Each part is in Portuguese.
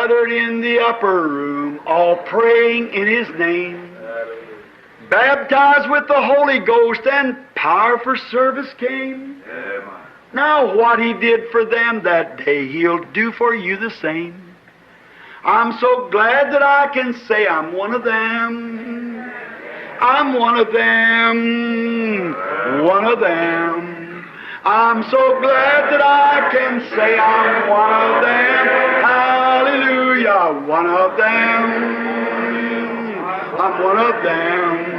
gathered in the upper room, all praying in His name. Baptized with the Holy Ghost and power for service came. Now what He did for them that day, He'll do for you the same. I'm so glad that I can say I'm one of them. I'm one of them. One of them. I'm so glad that I can say I'm one of them. Hallelujah. One of them. I'm one of them.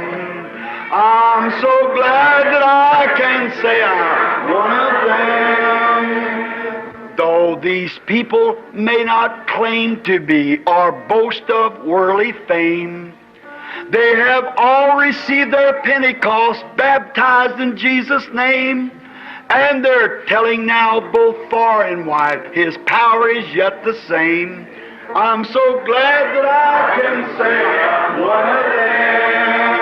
I'm so glad that I can say I'm one of them. Though these people may not claim to be or boast of worldly fame, they have all received their Pentecost, baptized in Jesus' name, and they're telling now both far and wide, His power is yet the same. I'm so glad that I can say I'm one of them.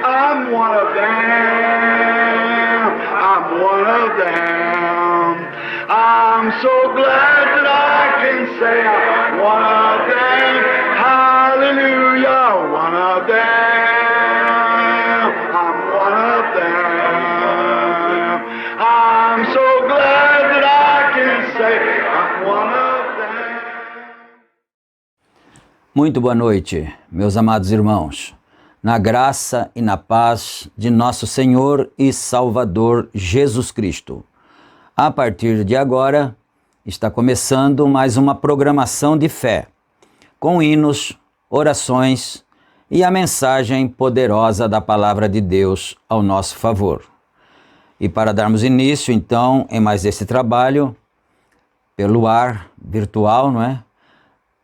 I'm one of them. I'm one of them. I'm so glad that I can say I'm one of them. Hallelujah, one of them. I'm one of them. I'm so glad that I can say I'm one of them. Muito boa noite, meus amados irmãos. Na graça e na paz de nosso Senhor e Salvador Jesus Cristo. A partir de agora, está começando mais uma programação de fé, com hinos, orações e a mensagem poderosa da Palavra de Deus ao nosso favor. E para darmos início, então, em mais esse trabalho, pelo ar virtual, não é?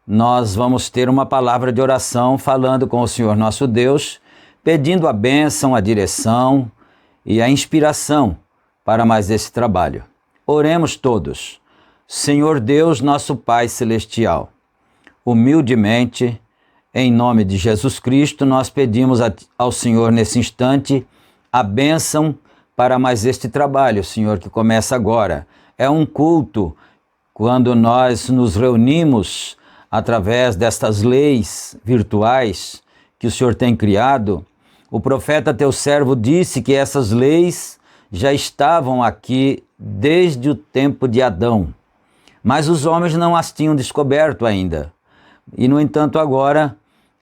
Nós vamos ter uma palavra de oração falando com o Senhor nosso Deus, pedindo a bênção, a direção e a inspiração para mais esse trabalho. Oremos todos. Senhor Deus, nosso Pai Celestial, humildemente, em nome de Jesus Cristo, nós pedimos ao Senhor nesse instante a bênção para mais este trabalho, Senhor, que começa agora. É um culto quando nós nos reunimos através destas leis virtuais que o Senhor tem criado. O profeta teu servo disse que essas leis já estavam aqui desde o tempo de Adão, mas os homens não as tinham descoberto ainda. E, no entanto, agora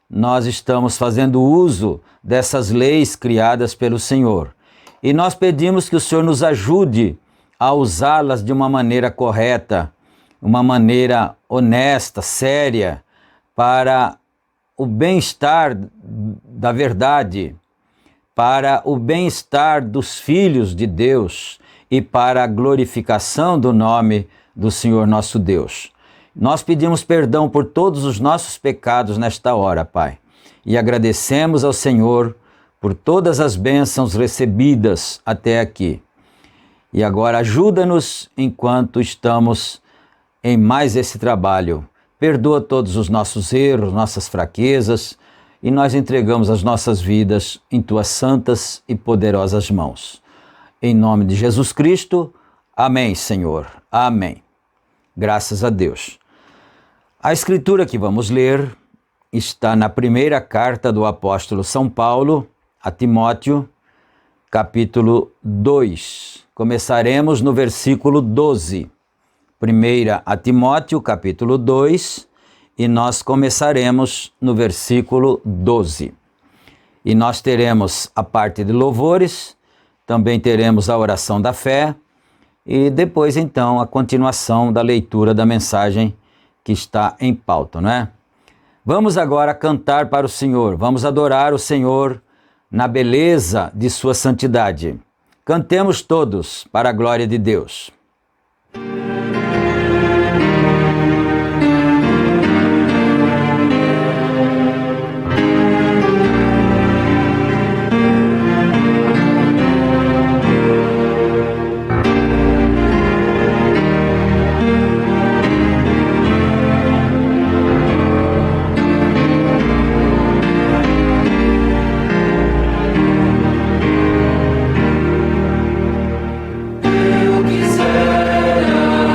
nós estamos fazendo uso dessas leis criadas pelo Senhor. E nós pedimos que o Senhor nos ajude a usá-las de uma maneira correta, uma maneira honesta, séria, para o bem-estar da verdade, para o bem-estar dos filhos de Deus e para a glorificação do nome do Senhor nosso Deus. Nós pedimos perdão por todos os nossos pecados nesta hora, Pai, e agradecemos ao Senhor por todas as bênçãos recebidas até aqui. E agora ajuda-nos enquanto estamos em mais esse trabalho. Perdoa todos os nossos erros, nossas fraquezas, e nós entregamos as nossas vidas em Tuas santas e poderosas mãos. Em nome de Jesus Cristo, amém, Senhor, amém. Graças a Deus. A escritura que vamos ler está na primeira carta do apóstolo São Paulo a Timóteo, capítulo 2. Começaremos no versículo 12. 1 a Timóteo, capítulo 2, e nós começaremos no versículo 12. E nós teremos a parte de louvores, também teremos a oração da fé, e depois, então, a continuação da leitura da mensagem que está em pauta, não é? Vamos agora cantar para o Senhor, vamos adorar o Senhor na beleza de sua santidade. Cantemos todos para a glória de Deus. Eu quisera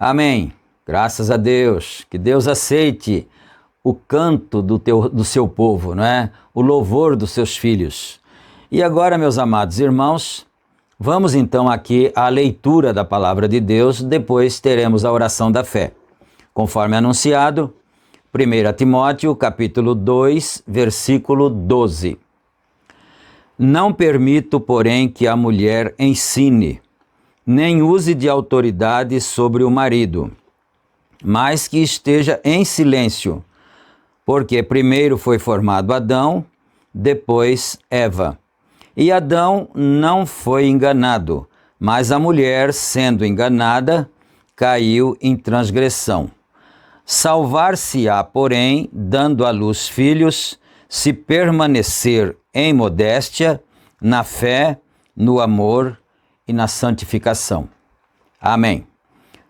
Amém. Graças a Deus. Que Deus aceite o canto do seu povo, não é? O louvor dos seus filhos. E agora, meus amados irmãos, vamos então aqui à leitura da palavra de Deus, depois teremos a oração da fé. Conforme anunciado, 1 Timóteo, capítulo 2, versículo 12. Não permito, porém, que a mulher ensine, nem use de autoridade sobre o marido, mas que esteja em silêncio, porque primeiro foi formado Adão, depois Eva. E Adão não foi enganado, mas a mulher, sendo enganada, caiu em transgressão. Salvar-se-á, porém, dando à luz filhos, se permanecer em modéstia, na fé, no amor e na santificação. Amém.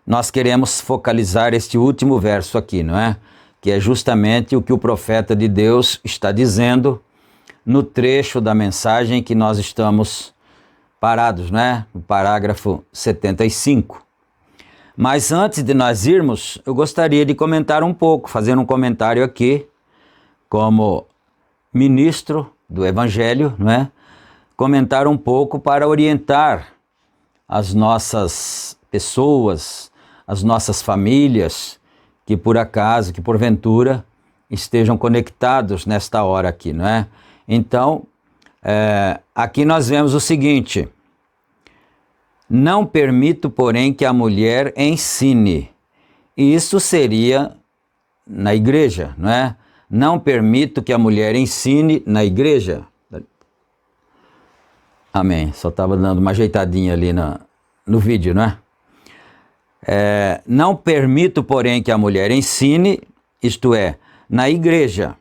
Nós queremos focalizar este último verso aqui, não é? Que é justamente o que o profeta de Deus está dizendo no trecho da mensagem que nós estamos parados, né? No parágrafo 75. Mas antes de nós irmos, eu gostaria de comentar um pouco, fazer um comentário aqui, como ministro do Evangelho, não é? Comentar um pouco para orientar as nossas pessoas, as nossas famílias, que por acaso, que porventura estejam conectados nesta hora aqui, não é? Então, aqui nós vemos o seguinte: não permito, porém, que a mulher ensine. E isso seria na igreja, não é? Não permito que a mulher ensine na igreja. Amém. Só estava dando uma ajeitadinha ali no vídeo, não é? Não permito, porém, que a mulher ensine, isto é, na igreja.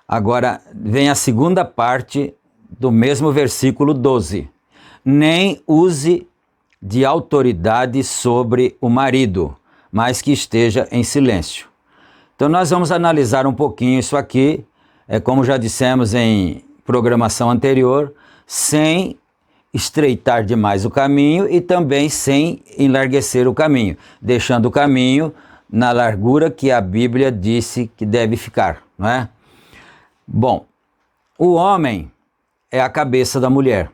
Agora, vem a segunda parte do mesmo versículo 12. Nem use de autoridade sobre o marido, mas que esteja em silêncio. Então, nós vamos analisar um pouquinho isso aqui, como já dissemos em programação anterior, sem estreitar demais o caminho e também sem enlarguecer o caminho, deixando o caminho na largura que a Bíblia disse que deve ficar, não é? Bom, o homem é a cabeça da mulher,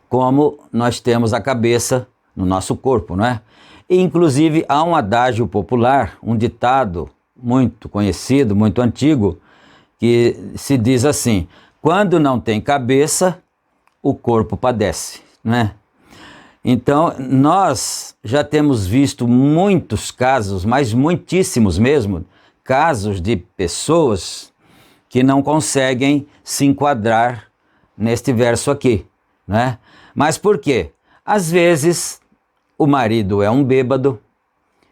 como nós temos a cabeça no nosso corpo, não é? E, inclusive, há um adágio popular, um ditado muito conhecido, muito antigo, que se diz assim: quando não tem cabeça, o corpo padece, não é? Então, nós já temos visto muitos casos, mas muitíssimos mesmo, casos de pessoas que não conseguem se enquadrar neste verso aqui, né? Mas por quê? Às vezes o marido é um bêbado,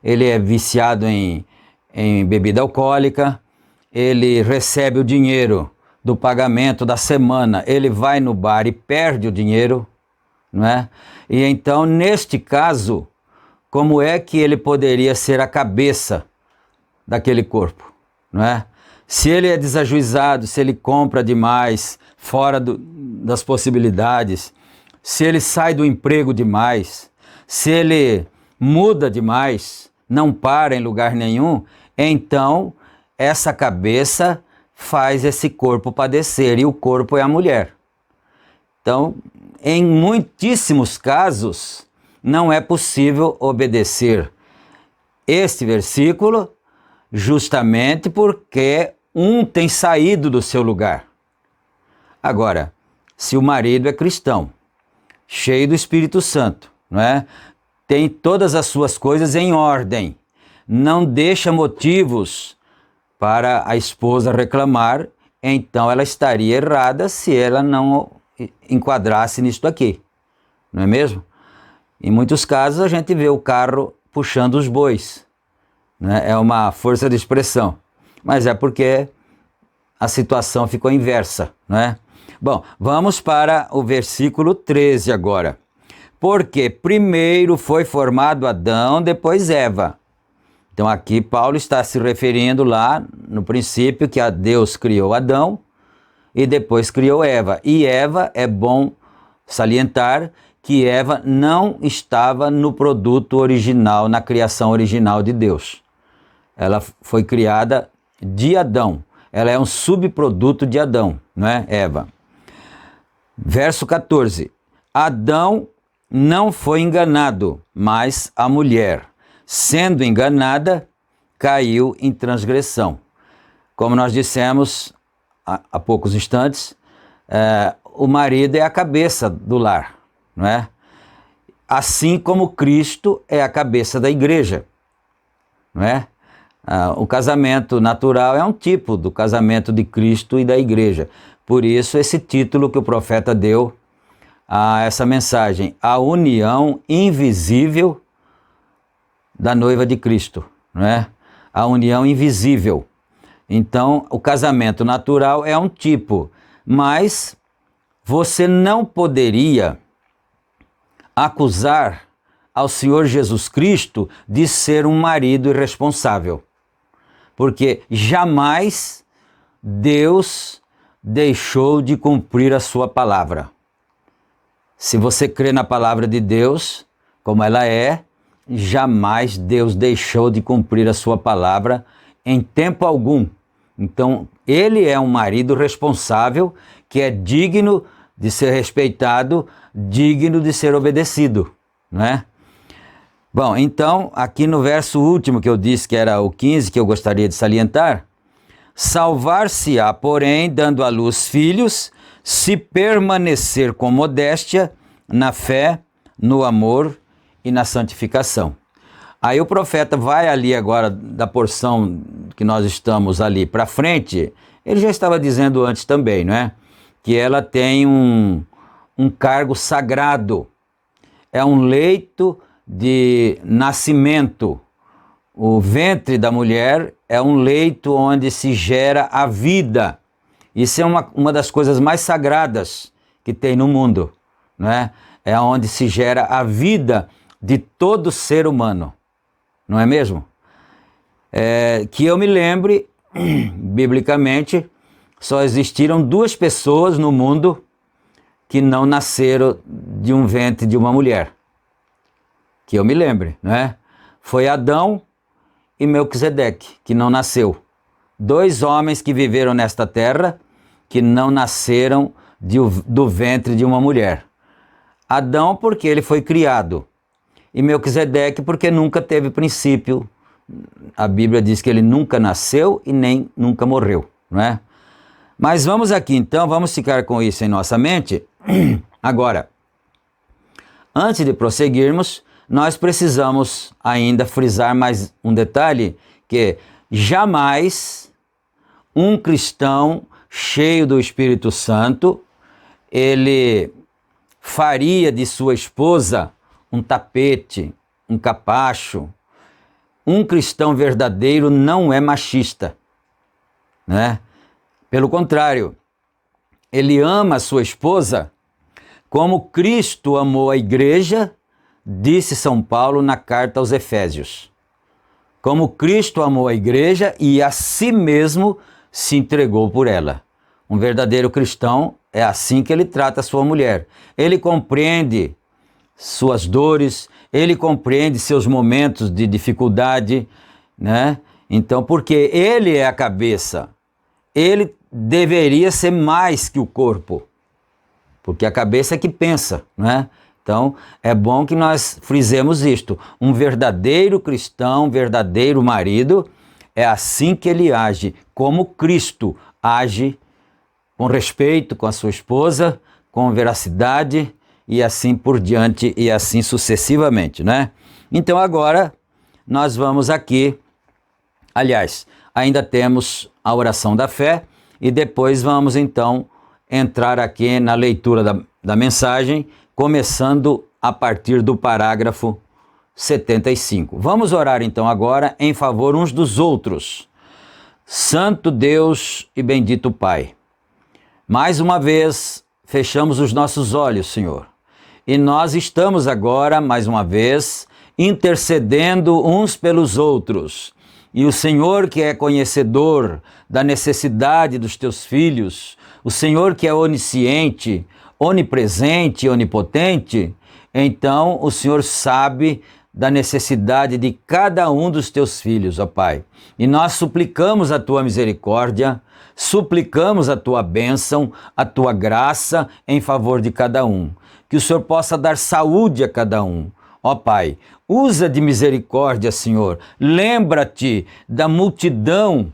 ele é viciado em bebida alcoólica, ele recebe o dinheiro do pagamento da semana, ele vai no bar e perde o dinheiro, não é? E então, neste caso, como é que ele poderia ser a cabeça daquele corpo, não é? Se ele é desajuizado, se ele compra demais, fora das possibilidades, se ele sai do emprego demais, se ele muda demais, não para em lugar nenhum, então essa cabeça faz esse corpo padecer, e o corpo é a mulher. Então, em muitíssimos casos, não é possível obedecer este versículo, justamente porque um tem saído do seu lugar. Agora, se o marido é cristão, cheio do Espírito Santo, não é? Tem todas as suas coisas em ordem, não deixa motivos para a esposa reclamar, então ela estaria errada se ela não enquadrasse nisto aqui, não é mesmo? Em muitos casos a gente vê o carro puxando os bois, né? É uma força de expressão, mas é porque a situação ficou inversa, não é? Bom, vamos para o versículo 13 agora. Porque primeiro foi formado Adão, depois Eva. Então aqui Paulo está se referindo lá no princípio que Deus criou Adão e depois criou Eva. E Eva, é bom salientar que Eva não estava no produto original, na criação original de Deus. Ela foi criada de Adão. Ela é um subproduto de Adão, não é, Eva? Verso 14. Adão não foi enganado, mas a mulher, sendo enganada, caiu em transgressão. Como nós dissemos há poucos instantes, o marido é a cabeça do lar, não é? Assim como Cristo é a cabeça da igreja, não é? O casamento natural é um tipo do casamento de Cristo e da igreja. Por isso, esse título que o profeta deu a essa mensagem, a união invisível da noiva de Cristo, não é? A união invisível. Então, o casamento natural é um tipo, mas você não poderia acusar ao Senhor Jesus Cristo de ser um marido irresponsável, porque jamais Deus deixou de cumprir a sua palavra. Se você crê na palavra de Deus, como ela é, jamais Deus deixou de cumprir a sua palavra em tempo algum. Então, ele é um marido responsável, que é digno de ser respeitado, digno de ser obedecido, não é? Bom, então, aqui no verso último que eu disse, que era o 15, que eu gostaria de salientar, salvar-se-á, porém, dando à luz filhos, se permanecer com modéstia na fé, no amor e na santificação. Aí o profeta vai ali agora, da porção que nós estamos ali para frente, ele já estava dizendo antes também, não é? Que ela tem um cargo sagrado, é um leito de nascimento. O ventre da mulher é um leito onde se gera a vida. Isso é uma das coisas mais sagradas que tem no mundo, não é? É onde se gera a vida de todo ser humano, não é mesmo? Que eu me lembre, biblicamente, só existiram 2 pessoas no mundo que não nasceram de um ventre de uma mulher. Que eu me lembre, não é? Foi Adão e Melquisedeque, que não nasceu. 2 homens que viveram nesta terra, que não nasceram do ventre de uma mulher. Adão porque ele foi criado, e Melquisedeque porque nunca teve princípio. A Bíblia diz que ele nunca nasceu e nem nunca morreu, não é? Mas vamos aqui então, vamos ficar com isso em nossa mente. Agora, antes de prosseguirmos, nós precisamos ainda frisar mais um detalhe, que jamais um cristão cheio do Espírito Santo, ele faria de sua esposa um tapete, um capacho. Um cristão verdadeiro não é machista, né? Pelo contrário, ele ama a sua esposa como Cristo amou a igreja, disse São Paulo na carta aos Efésios. Como Cristo amou a igreja e a si mesmo se entregou por ela. Um verdadeiro cristão é assim que ele trata a sua mulher. Ele compreende suas dores, ele compreende seus momentos de dificuldade, né? Então, porque ele é a cabeça, ele deveria ser mais que o corpo, porque a cabeça é que pensa, né? Então, é bom que nós frisemos isto. Um verdadeiro cristão, um verdadeiro marido, é assim que ele age, como Cristo age, com respeito com a sua esposa, com veracidade, e assim por diante, e assim sucessivamente, né? Então agora, nós vamos aqui, aliás, ainda temos a oração da fé, e depois vamos então entrar aqui na leitura da mensagem, começando a partir do parágrafo 75. Vamos orar então agora em favor uns dos outros. Santo Deus e bendito Pai, mais uma vez fechamos os nossos olhos, Senhor, e nós estamos agora, mais uma vez, intercedendo uns pelos outros. E o Senhor, que é conhecedor da necessidade dos teus filhos, o Senhor que é onisciente, onipresente e onipotente, então o Senhor sabe da necessidade de cada um dos teus filhos, ó Pai. E nós suplicamos a tua misericórdia, suplicamos a tua bênção, a tua graça em favor de cada um. Que o Senhor possa dar saúde a cada um. Ó Pai, usa de misericórdia, Senhor. Lembra-te da multidão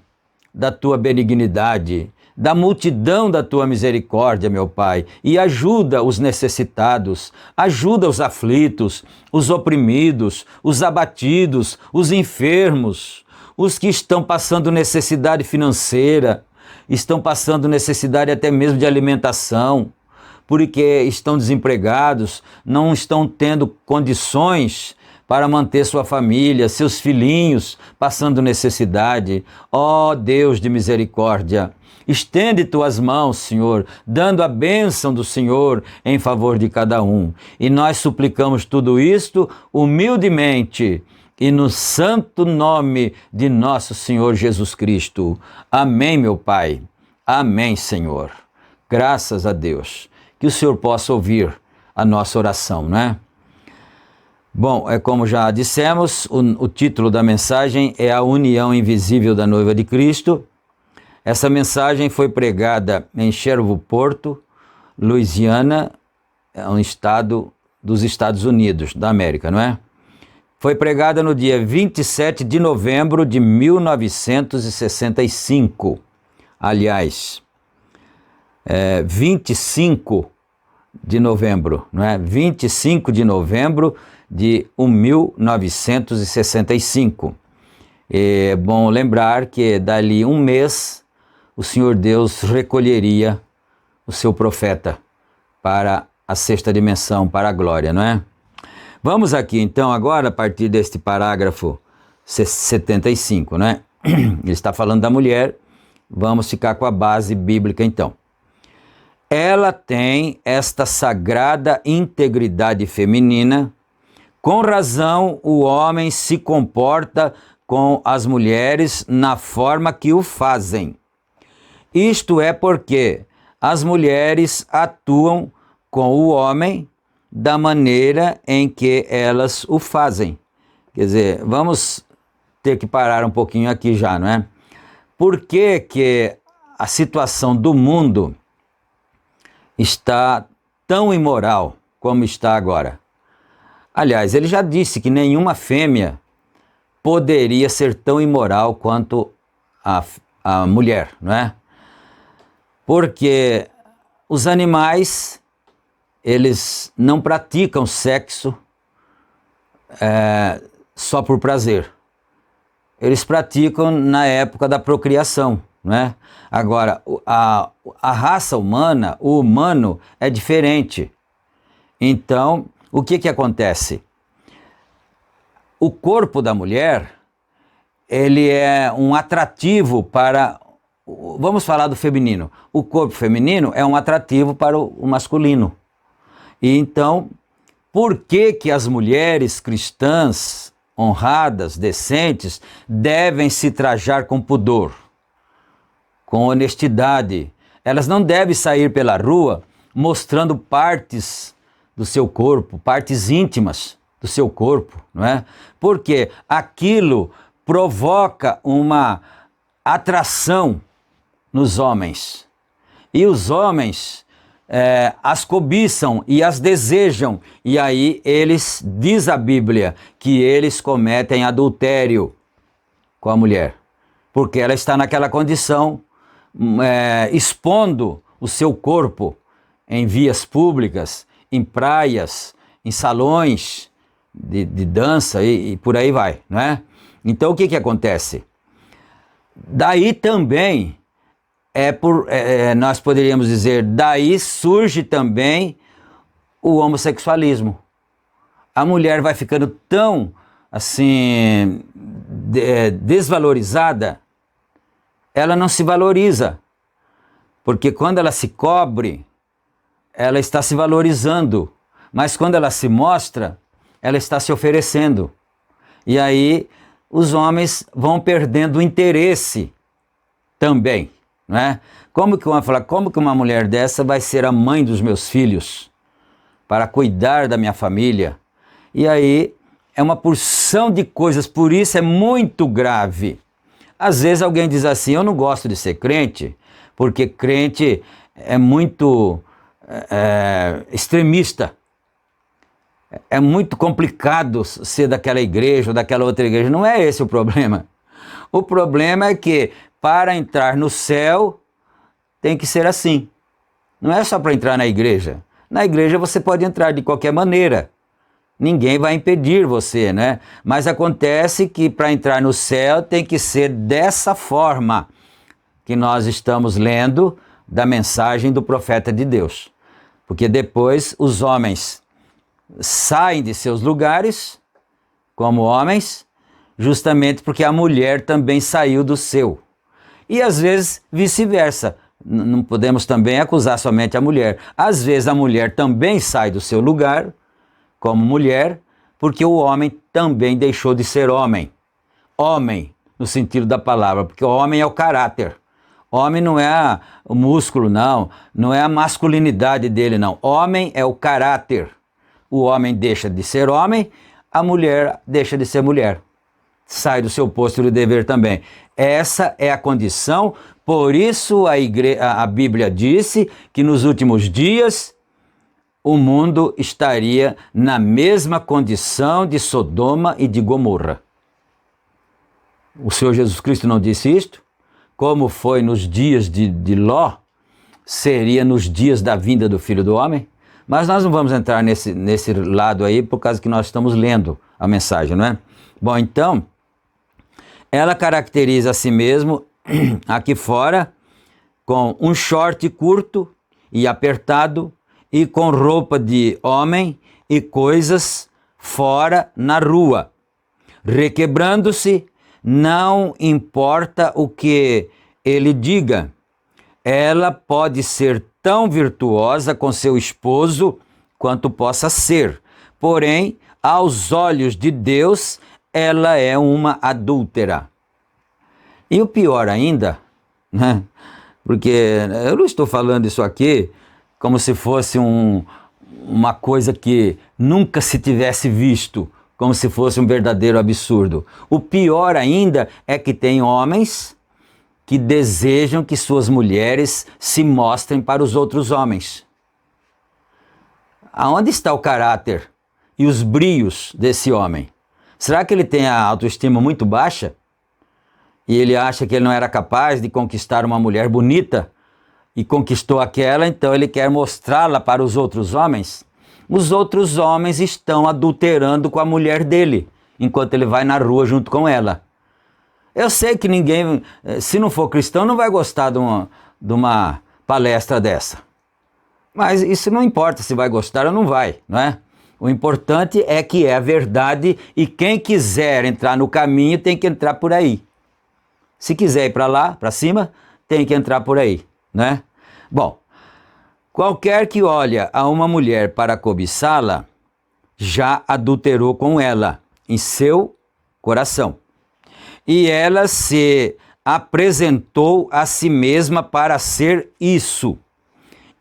da tua benignidade, da multidão da tua misericórdia, meu Pai, e ajuda os necessitados, ajuda os aflitos, os oprimidos, os abatidos, os enfermos, os que estão passando necessidade financeira, estão passando necessidade até mesmo de alimentação, porque estão desempregados, não estão tendo condições para manter sua família, seus filhinhos passando necessidade. Ó Deus de misericórdia, estende tuas mãos, Senhor, dando a bênção do Senhor em favor de cada um. E nós suplicamos tudo isto humildemente e no santo nome de nosso Senhor Jesus Cristo. Amém, meu Pai. Amém, Senhor. Graças a Deus. Que o Senhor possa ouvir a nossa oração, né? Bom, como já dissemos, o título da mensagem é A União Invisível da Noiva de Cristo. Essa mensagem foi pregada em Shreveport, Louisiana, é um estado dos Estados Unidos da América, não é? Foi pregada no dia 27 de novembro de 1965. Aliás, 25 de novembro, não é? 25 de novembro de 1965. É bom lembrar que dali um mês o Senhor Deus recolheria o seu profeta para a sexta dimensão, para a glória, não é? Vamos aqui então agora a partir deste parágrafo 75, não é? Ele está falando da mulher, vamos ficar com a base bíblica então. Ela tem esta sagrada integridade feminina, com razão o homem se comporta com as mulheres na forma que o fazem. Isto é porque as mulheres atuam com o homem da maneira em que elas o fazem. Quer dizer, vamos ter que parar um pouquinho aqui já, não é? Por que que a situação do mundo está tão imoral como está agora? Aliás, ele já disse que nenhuma fêmea poderia ser tão imoral quanto a mulher, não é? Porque os animais, eles não praticam sexo só por prazer. Eles praticam na época da procriação, não é? Agora, a raça humana, o humano, é diferente. Então, o que acontece? O corpo da mulher, ele é um atrativo para... Vamos falar do feminino. O corpo feminino é um atrativo para o masculino. E então, por que que as mulheres cristãs, honradas, decentes, devem se trajar com pudor, com honestidade? Elas não devem sair pela rua mostrando partes do seu corpo, partes íntimas do seu corpo, não é? Porque aquilo provoca uma atração nos homens. E os homens as cobiçam e as desejam. E aí eles, diz a Bíblia, que eles cometem adultério com a mulher. Porque ela está naquela condição, expondo o seu corpo em vias públicas, em praias, em salões de dança e por aí vai, não é? Então o que acontece? Daí também nós poderíamos dizer, daí surge também o homossexualismo. A mulher vai ficando tão assim desvalorizada, ela não se valoriza, porque quando ela se cobre, ela está se valorizando, mas quando ela se mostra, ela está se oferecendo. E aí os homens vão perdendo o interesse também, não é? Como que uma mulher dessa vai ser a mãe dos meus filhos para cuidar da minha família? E aí é uma porção de coisas, por isso é muito grave. Às vezes alguém diz assim, eu não gosto de ser crente, porque crente é muito extremista. É muito complicado ser daquela igreja ou daquela outra igreja. Não é esse o problema. O problema é que para entrar no céu tem que ser assim. Não é só para entrar na igreja. Na igreja você pode entrar de qualquer maneira. Ninguém vai impedir você, né? Mas acontece que para entrar no céu tem que ser dessa forma que nós estamos lendo da mensagem do profeta de Deus. Porque depois os homens saem de seus lugares como homens, justamente porque a mulher também saiu do seu. E às vezes vice-versa. Não podemos também acusar somente a mulher. Às vezes a mulher também sai do seu lugar como mulher, porque o homem também deixou de ser homem. Homem, no sentido da palavra, porque o homem é o caráter. Homem não é o músculo, não é a masculinidade dele, não. Homem é o caráter. O homem deixa de ser homem, a mulher deixa de ser mulher. Sai do seu posto de dever também. Essa é a condição, por isso a Bíblia disse que nos últimos dias o mundo estaria na mesma condição de Sodoma e de Gomorra. O Senhor Jesus Cristo não disse isto? Como foi nos dias de Ló, seria nos dias da vinda do Filho do Homem? Mas nós não vamos entrar nesse lado aí, por causa que nós estamos lendo a mensagem, não é? Bom, então, ela caracteriza a si mesmo aqui fora com um short curto e apertado e com roupa de homem e coisas fora na rua. Requebrando-se, não importa o que ele diga. Ela pode ser tão virtuosa com seu esposo quanto possa ser. Porém, aos olhos de Deus, ela é uma adúltera. E o pior ainda, né? Porque eu não estou falando isso aqui como se fosse uma coisa que nunca se tivesse visto, como se fosse um verdadeiro absurdo. O pior ainda é que tem homens que desejam que suas mulheres se mostrem para os outros homens. Aonde está o caráter e os brios desse homem? Será que ele tem a autoestima muito baixa? E ele acha que ele não era capaz de conquistar uma mulher bonita e conquistou aquela, então ele quer mostrá-la para os outros homens? Os outros homens estão adulterando com a mulher dele, enquanto ele vai na rua junto com ela. Eu sei que ninguém, se não for cristão, não vai gostar de uma palestra dessa. Mas isso não importa se vai gostar ou não vai, não é? O importante é que é a verdade e quem quiser entrar no caminho tem que entrar por aí. Se quiser ir para lá, para cima, tem que entrar por aí, né? Bom, qualquer que olha a uma mulher para cobiçá-la, já adulterou com ela em seu coração. E ela se apresentou a si mesma para ser isso.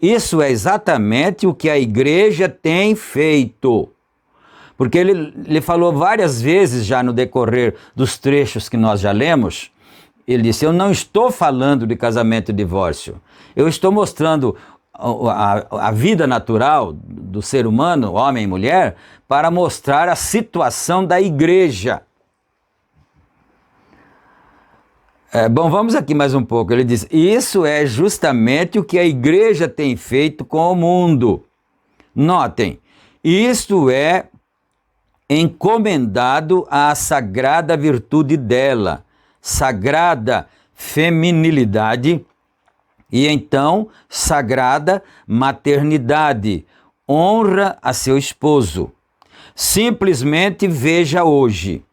Isso é exatamente o que a igreja tem feito. Porque ele falou várias vezes já no decorrer dos trechos que nós já lemos, ele disse, eu não estou falando de casamento e divórcio, eu estou mostrando a vida natural do ser humano, homem e mulher, para mostrar a situação da igreja. Bom, vamos aqui mais um pouco. Ele diz, isso é justamente o que a igreja tem feito com o mundo. Notem, isto é encomendado à sagrada virtude dela, sagrada feminilidade e então sagrada maternidade, honra a seu esposo. Simplesmente veja hoje,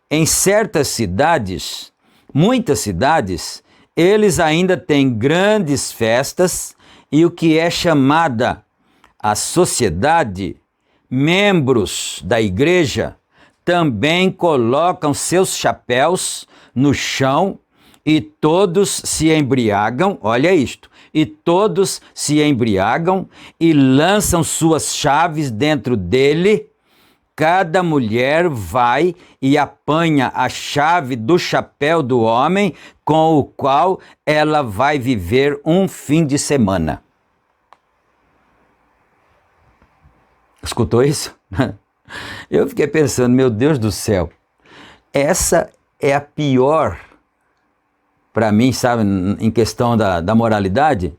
em certas cidades, muitas cidades, eles ainda têm grandes festas e o que é chamada a sociedade, membros da igreja, também colocam seus chapéus no chão e todos se embriagam, olha isto, e todos se embriagam e lançam suas chaves dentro dele. Cada mulher vai e apanha a chave do chapéu do homem com o qual ela vai viver um fim de semana. Escutou isso? Eu fiquei pensando, meu Deus do céu, essa é a pior, para mim, sabe, em questão da moralidade,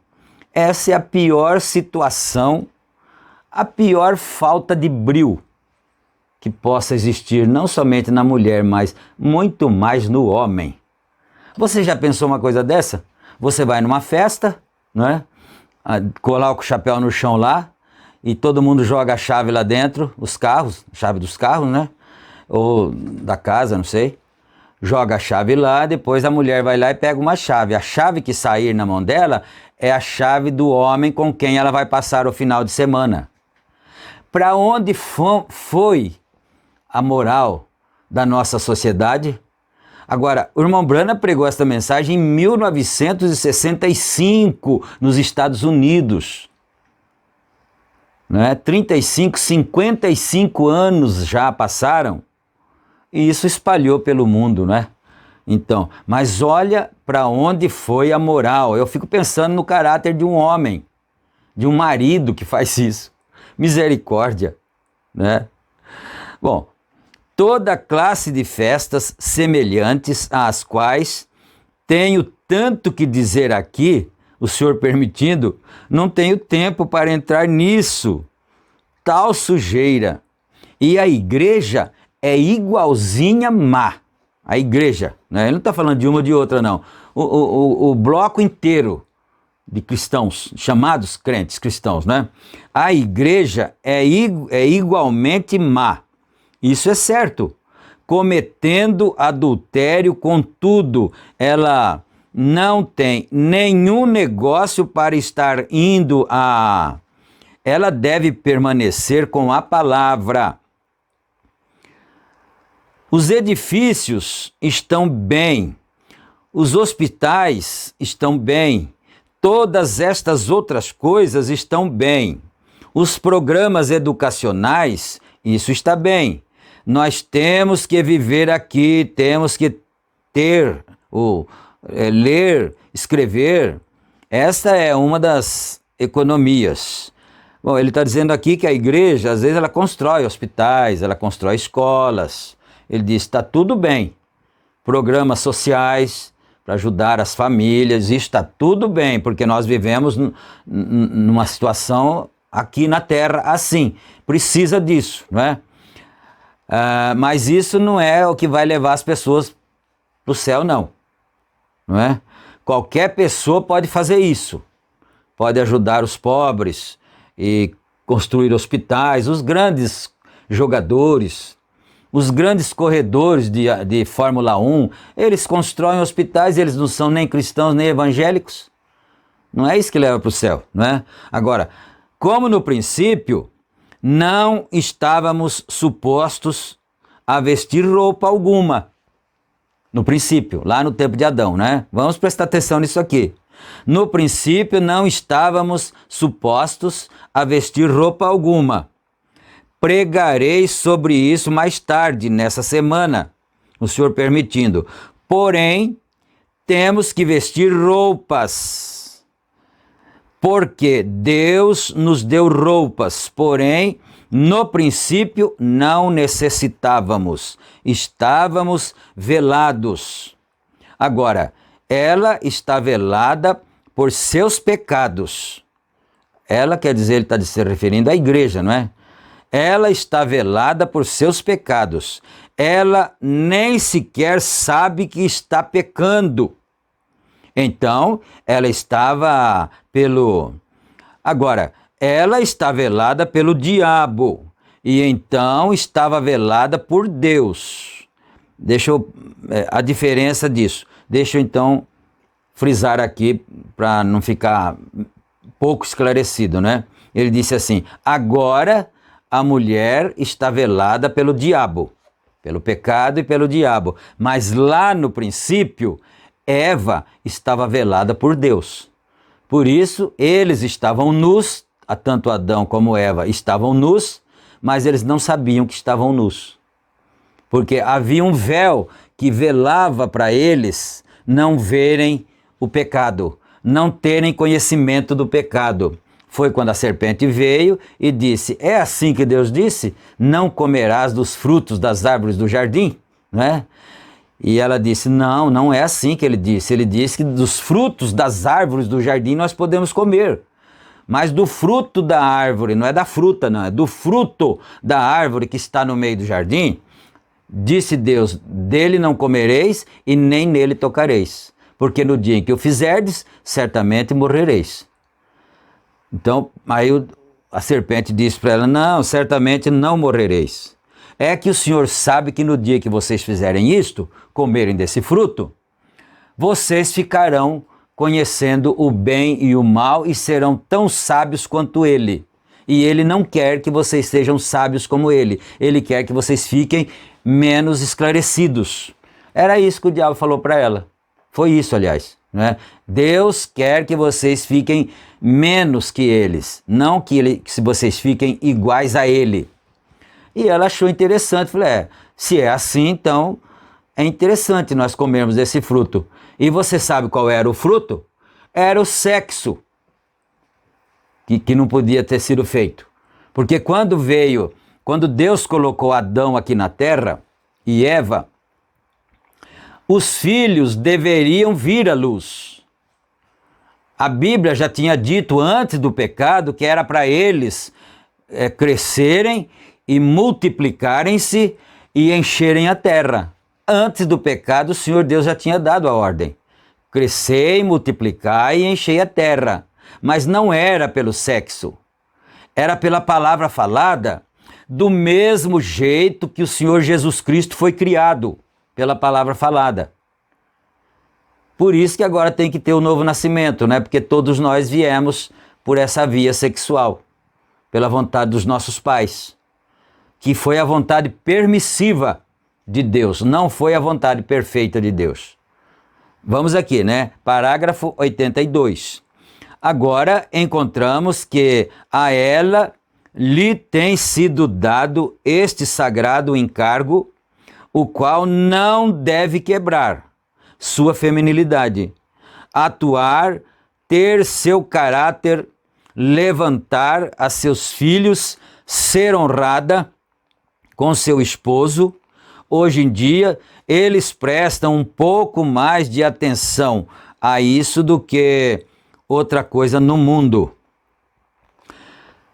essa é a pior situação, a pior falta de brio que possa existir, não somente na mulher, mas muito mais no homem. Você já pensou uma coisa dessa? Você vai numa festa, não é? Coloca o chapéu no chão lá, e todo mundo joga a chave lá dentro, os carros, chave dos carros, né? Ou da casa, não sei. Joga a chave lá, depois a mulher vai lá e pega uma chave. A chave que sair na mão dela é a chave do homem com quem ela vai passar o final de semana. Para onde foi a moral da nossa sociedade? Agora, o irmão Branham pregou esta mensagem em 1965, nos Estados Unidos. Não é? 35, 55 anos já passaram e isso espalhou pelo mundo, não é? Então, mas olha para onde foi a moral. Eu fico pensando no caráter de um homem, de um marido que faz isso. Misericórdia, né? Bom, toda classe de festas semelhantes às quais tenho tanto que dizer aqui, o Senhor permitindo, não tenho tempo para entrar nisso. Tal sujeira. E a igreja é igualzinha má. A igreja, né? Ele não está falando de uma ou de outra, não. O bloco inteiro de cristãos, chamados crentes cristãos, né? A igreja é igualmente má. Isso é certo. Cometendo adultério, contudo, ela não tem nenhum negócio para estar indo a... Ela deve permanecer com a palavra. Os edifícios estão bem, os hospitais estão bem, todas estas outras coisas estão bem. Os programas educacionais, isso está bem. Nós temos que viver aqui, temos que ter, ler, escrever. Esta é uma das economias. Bom, ele está dizendo aqui que a igreja, às vezes, ela constrói hospitais, ela constrói escolas. Ele diz, está tudo bem. Programas sociais para ajudar as famílias, isso está tudo bem, porque nós vivemos numa situação aqui na Terra assim. Precisa disso, não é? Mas isso não é o que vai levar as pessoas para o céu, não é? Qualquer pessoa pode fazer isso, pode ajudar os pobres e construir hospitais, os grandes jogadores, os grandes corredores de Fórmula 1, eles constroem hospitais, eles não são nem cristãos nem evangélicos, não é isso que leva para o céu, não é? Agora, como no princípio, não estávamos supostos a vestir roupa alguma. No princípio, lá no tempo de Adão, né? Vamos prestar atenção nisso aqui. No princípio, não estávamos supostos a vestir roupa alguma. Pregarei sobre isso mais tarde, nessa semana, o Senhor permitindo. Porém, temos que vestir roupas, porque Deus nos deu roupas, porém, no princípio não necessitávamos, estávamos velados. Agora, ela está velada por seus pecados. Ela quer dizer, ele está se referindo à igreja, não é? Ela está velada por seus pecados. Ela nem sequer sabe que está pecando. Então, ela estava Agora, ela está velada pelo diabo. E então estava velada por Deus. A diferença disso. Deixa eu então frisar aqui para não ficar pouco esclarecido, né? Ele disse assim, agora a mulher está velada pelo diabo, pelo pecado e pelo diabo. Mas lá no princípio, Eva estava velada por Deus. Por isso, eles estavam nus, tanto Adão como Eva estavam nus, mas eles não sabiam que estavam nus. Porque havia um véu que velava para eles não verem o pecado, não terem conhecimento do pecado. Foi quando a serpente veio e disse, é assim que Deus disse? Não comerás dos frutos das árvores do jardim? Não é? E ela disse, não, não é assim que ele disse. Ele disse que dos frutos das árvores do jardim nós podemos comer. Mas do fruto da árvore, não é da fruta, não, é do fruto da árvore que está no meio do jardim, disse Deus, dele não comereis e nem nele tocareis, porque no dia em que o fizerdes, certamente morrereis. Então, aí a serpente disse para ela, não, certamente não morrereis. É que o Senhor sabe que no dia que vocês fizerem isto, comerem desse fruto, vocês ficarão conhecendo o bem e o mal e serão tão sábios quanto ele. E ele não quer que vocês sejam sábios como ele. Ele quer que vocês fiquem menos esclarecidos. Era isso que o diabo falou para ela. Foi isso, aliás. Né? Deus quer que vocês fiquem menos que eles, não que vocês fiquem iguais a ele. E ela achou interessante. Falei, se é assim, então é interessante nós comermos esse fruto. E você sabe qual era o fruto? Era o sexo, que não podia ter sido feito. Porque quando Deus colocou Adão aqui na terra e Eva, os filhos deveriam vir à luz. A Bíblia já tinha dito antes do pecado que era para eles crescerem e multiplicarem-se e encherem a terra. Antes do pecado, o Senhor Deus já tinha dado a ordem. Crescei, multiplicai e enchei a terra. Mas não era pelo sexo. Era pela palavra falada, do mesmo jeito que o Senhor Jesus Cristo foi criado, pela palavra falada. Por isso que agora tem que ter o novo nascimento, né? Porque todos nós viemos por essa via sexual, pela vontade dos nossos pais, que foi a vontade permissiva de Deus, não foi a vontade perfeita de Deus. Vamos aqui, né? Parágrafo 82. Agora encontramos que a ela lhe tem sido dado este sagrado encargo, o qual não deve quebrar sua feminilidade, atuar, ter seu caráter, levantar a seus filhos, ser honrada com seu esposo. Hoje em dia, eles prestam um pouco mais de atenção a isso do que outra coisa no mundo.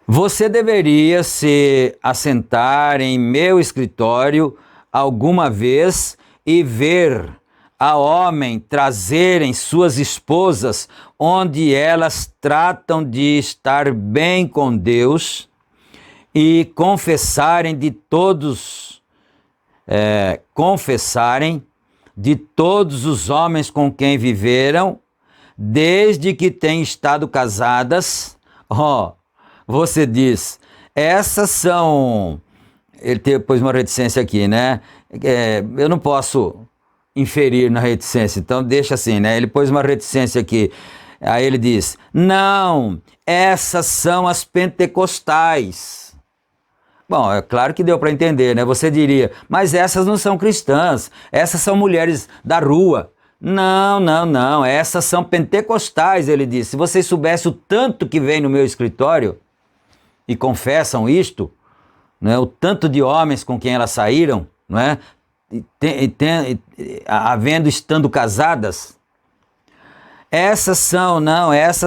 Você deveria se assentar em meu escritório alguma vez e ver a homem trazerem suas esposas onde elas tratam de estar bem com Deus e confessarem de todos os homens com quem viveram, desde que têm estado casadas. Você diz, essas são... Ele pôs uma reticência aqui, né? Eu não posso inferir na reticência, então deixa assim, né? Ele pôs uma reticência aqui. Aí ele diz, não, essas são as pentecostais. Bom, é claro que deu para entender, né? Você diria, mas essas não são cristãs, essas são mulheres da rua. Não, essas são pentecostais, ele disse. Se vocês soubessem o tanto que vem no meu escritório e confessam isto, né? O tanto de homens com quem elas saíram, não é? Estando casadas, essas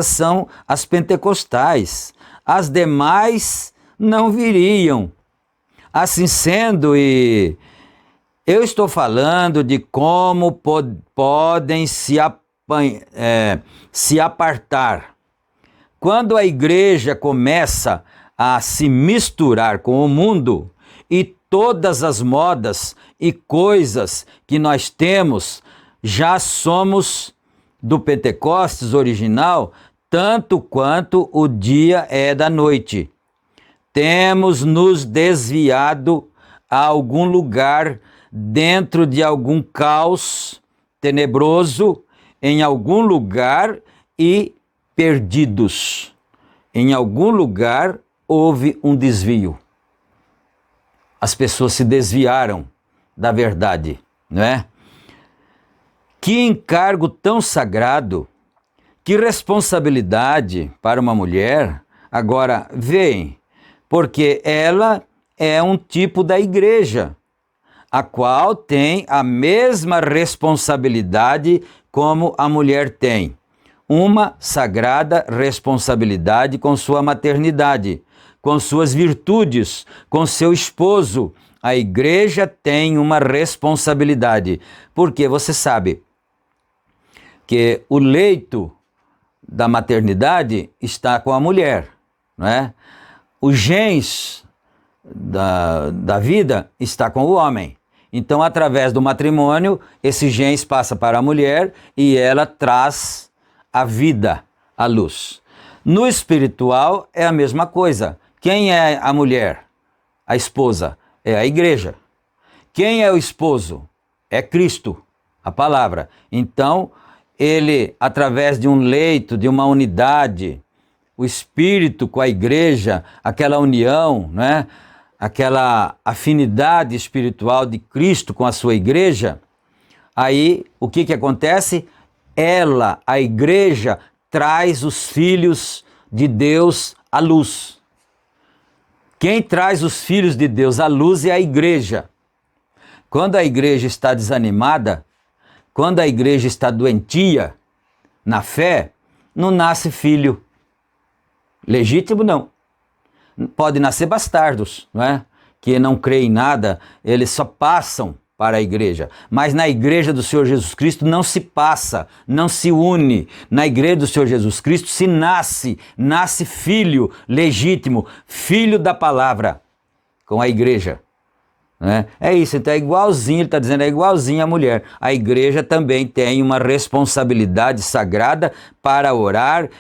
são as pentecostais. As demais não viriam. Assim sendo, e eu estou falando de como podem se apartar. Quando a igreja começa a se misturar com o mundo e todas as modas e coisas que nós temos, já somos do Pentecostes original, tanto quanto o dia é da noite. Temos nos desviado a algum lugar dentro de algum caos tenebroso em algum lugar e perdidos. Em algum lugar houve um desvio. As pessoas se desviaram da verdade, não é? Que encargo tão sagrado, que responsabilidade para uma mulher. Agora, veem, porque ela é um tipo da igreja, a qual tem a mesma responsabilidade como a mulher tem. Uma sagrada responsabilidade com sua maternidade, com suas virtudes, com seu esposo. A igreja tem uma responsabilidade, porque você sabe que o leito da maternidade está com a mulher, não é? Os genes da vida está com o homem. Então, através do matrimônio, esses genes passam para a mulher e ela traz a vida, a luz. No espiritual é a mesma coisa. Quem é a mulher? A esposa é a igreja. Quem é o esposo? É Cristo, a palavra. Então, ele, através de um leito, de uma unidade, o Espírito com a igreja, aquela união, né? Aquela afinidade espiritual de Cristo com a sua igreja, aí o que acontece? Ela, a igreja, traz os filhos de Deus à luz. Quem traz os filhos de Deus à luz é a igreja. Quando a igreja está desanimada, quando a igreja está doentia na fé, não nasce filho legítimo, não. Pode nascer bastardos, não é? Que não creem em nada, eles só passam para a igreja. Mas na igreja do Senhor Jesus Cristo não se passa, não se une. Na igreja do Senhor Jesus Cristo se nasce filho legítimo, filho da palavra, com a igreja. Né? É isso, então é igualzinho, ele está dizendo, é igualzinho a mulher. A igreja também tem uma responsabilidade sagrada para orar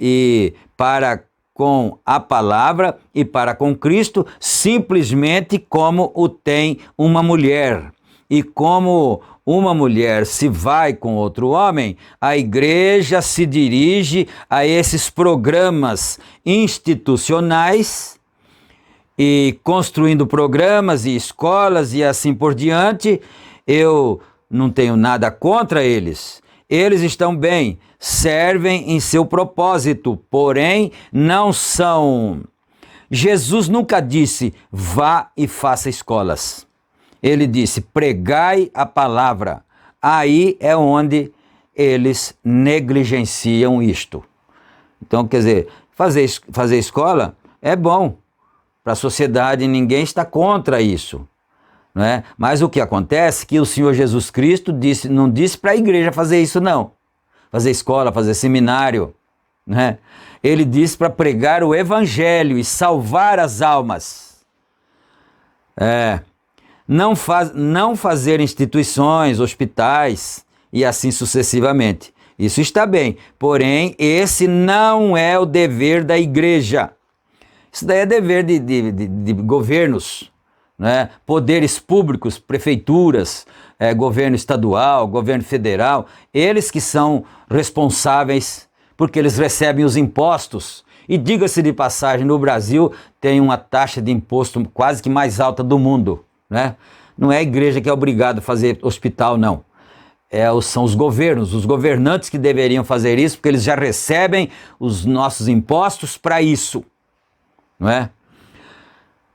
e para com a palavra e para com Cristo, simplesmente como o tem uma mulher. E como uma mulher se vai com outro homem, a igreja se dirige a esses programas institucionais e construindo programas e escolas e assim por diante. Eu não tenho nada contra eles. Eles estão bem, servem em seu propósito, porém não são. Jesus nunca disse, vá e faça escolas. Ele disse, pregai a palavra. Aí é onde eles negligenciam isto. Então, quer dizer, fazer escola é bom para a sociedade, ninguém está contra isso. Não é? Mas o que acontece é que o Senhor Jesus Cristo não disse para a igreja fazer isso, não. Fazer escola, fazer seminário. Né? Ele disse para pregar o evangelho e salvar as almas. Não fazer instituições, hospitais e assim sucessivamente. Isso está bem, porém esse não é o dever da igreja. Isso daí é dever de governos. Né? Poderes públicos, prefeituras, governo estadual, governo federal, eles que são responsáveis porque eles recebem os impostos. E diga-se de passagem, no Brasil tem uma taxa de imposto quase que mais alta do mundo. Né? Não é a igreja que é obrigada a fazer hospital, não. São os governos, os governantes que deveriam fazer isso, porque eles já recebem os nossos impostos para isso. Não é?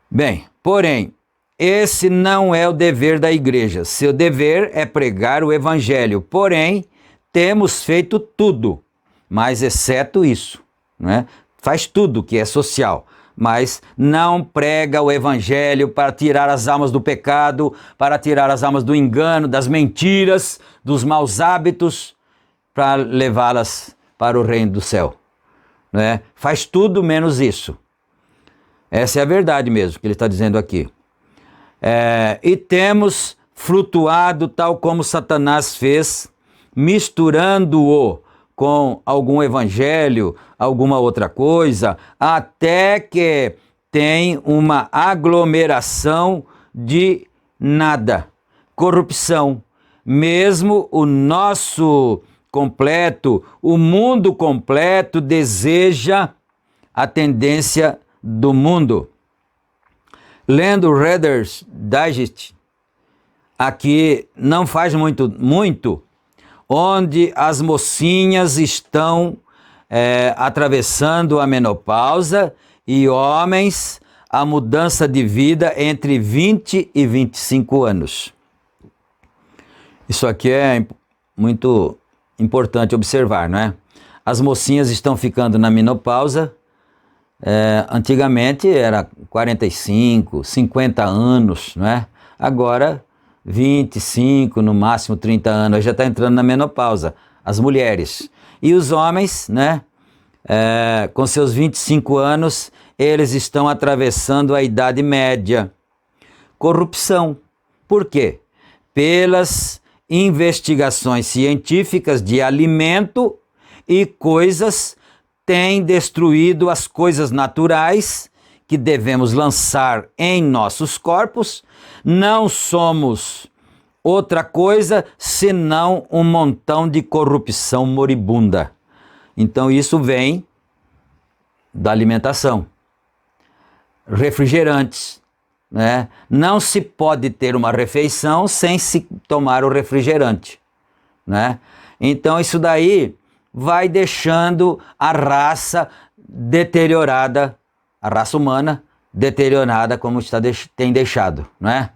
Bem, porém, esse não é o dever da igreja. Seu dever é pregar o evangelho. Porém, temos feito tudo, mas exceto isso. Né? Faz tudo que é social, mas não prega o evangelho para tirar as almas do pecado, para tirar as almas do engano, das mentiras, dos maus hábitos, para levá-las para o reino do céu. Né? Faz tudo menos isso. Essa é a verdade mesmo que ele está dizendo aqui. E temos flutuado tal como Satanás fez, misturando-o com algum evangelho, alguma outra coisa, até que tem uma aglomeração de nada, corrupção. Mesmo o nosso completo, o mundo completo deseja a tendência do mundo. Lendo Reader's Digest, aqui não faz muito, onde as mocinhas estão atravessando a menopausa e homens a mudança de vida entre 20 e 25 anos. Isso aqui é muito importante observar, não é? As mocinhas estão ficando na menopausa. Antigamente era 45, 50 anos, não é? Agora 25, no máximo 30 anos, já está entrando na menopausa, as mulheres. E os homens, né? Com seus 25 anos, eles estão atravessando a idade média. Corrupção. Por quê? Pelas investigações científicas de alimento e coisas têm destruído as coisas naturais que devemos lançar em nossos corpos. Não somos outra coisa senão um montão de corrupção moribunda. Então isso vem da alimentação. Refrigerantes, né? Não se pode ter uma refeição sem se tomar o refrigerante, né? Então isso daí vai deixando a raça deteriorada, a raça humana deteriorada como tem deixado, não é?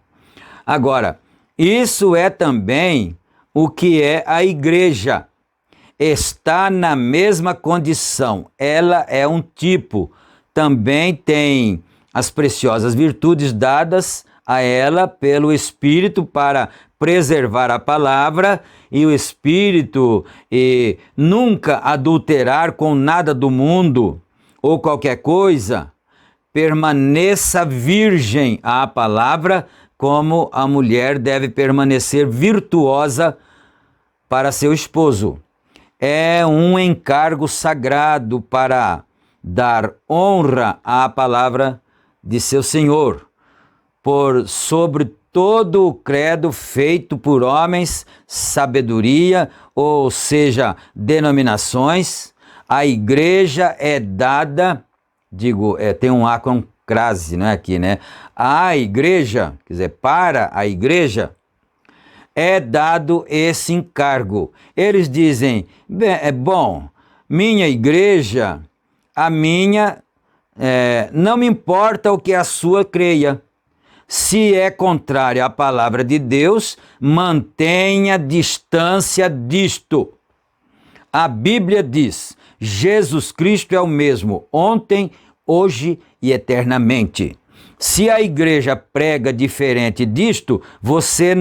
Agora, isso é também o que é a igreja. Está na mesma condição, ela é um tipo, também tem as preciosas virtudes dadas a ela pelo Espírito para preservar a palavra e o Espírito e nunca adulterar com nada do mundo ou qualquer coisa. Permaneça virgem à palavra, como a mulher deve permanecer virtuosa para seu esposo. É um encargo sagrado para dar honra à palavra de seu Senhor, por sobre todo o credo feito por homens, sabedoria, ou seja, denominações, a igreja é dada, tem um A com crase, não é aqui, né? A igreja, quer dizer, para a igreja, é dado esse encargo. Eles dizem, minha igreja, a minha, não me importa o que a sua creia. Se é contrária à palavra de Deus, mantenha distância disto. A Bíblia diz, Jesus Cristo é o mesmo, ontem, hoje e eternamente. Se a igreja prega diferente disto, você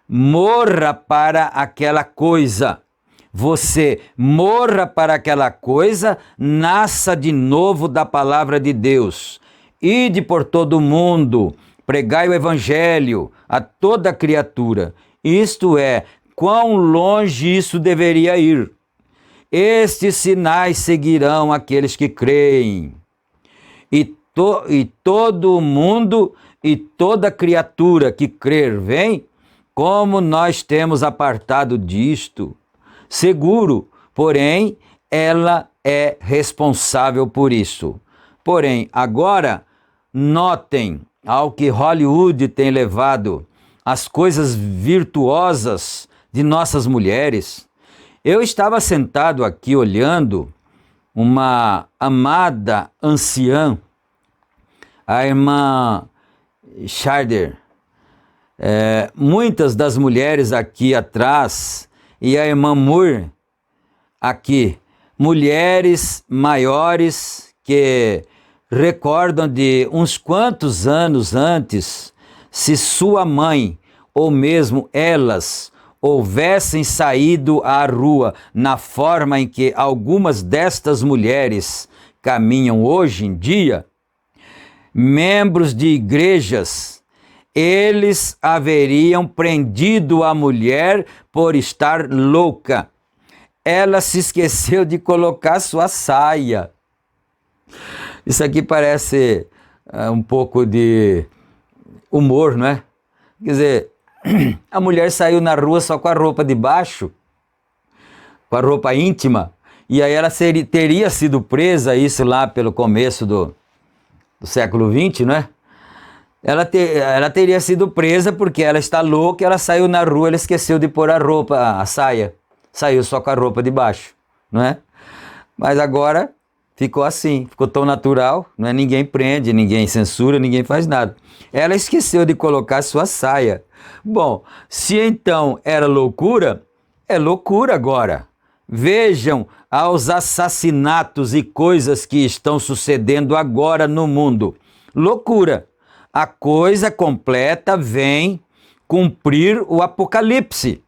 morra para aquela coisa. Você morra para aquela coisa, nasça de novo da palavra de Deus. Ide por todo o mundo, pregai o evangelho a toda criatura. Isto é, quão longe isso deveria ir. Estes sinais seguirão aqueles que creem. E todo mundo e toda criatura que crer vem, como nós temos apartado disto. Seguro, porém, ela é responsável por isso. Porém, agora, notem ao que Hollywood tem levado as coisas virtuosas de nossas mulheres. Eu estava sentado aqui olhando uma amada anciã, a irmã Sharder, muitas das mulheres aqui atrás, e a irmã Moore aqui, mulheres maiores que recordam de uns quantos anos antes, se sua mãe ou mesmo elas houvessem saído à rua na forma em que algumas destas mulheres caminham hoje em dia, membros de igrejas, eles haveriam prendido a mulher por estar louca. Ela se esqueceu de colocar sua saia. Isso aqui parece um pouco de humor, não é? Quer dizer, A mulher saiu na rua só com a roupa de baixo, com a roupa íntima, e aí ela teria sido presa, isso lá pelo começo do século XX, não é? Ela teria sido presa porque ela está louca, ela saiu na rua, ela esqueceu de pôr a roupa, a saia, saiu só com a roupa de baixo, não é? Mas agora ficou assim, ficou tão natural, não é? Ninguém prende, ninguém censura, ninguém faz nada. Ela esqueceu de colocar sua saia. Bom, se então era loucura, é loucura agora. Vejam aos assassinatos e coisas que estão sucedendo agora no mundo. Loucura. A coisa completa vem cumprir o Apocalipse,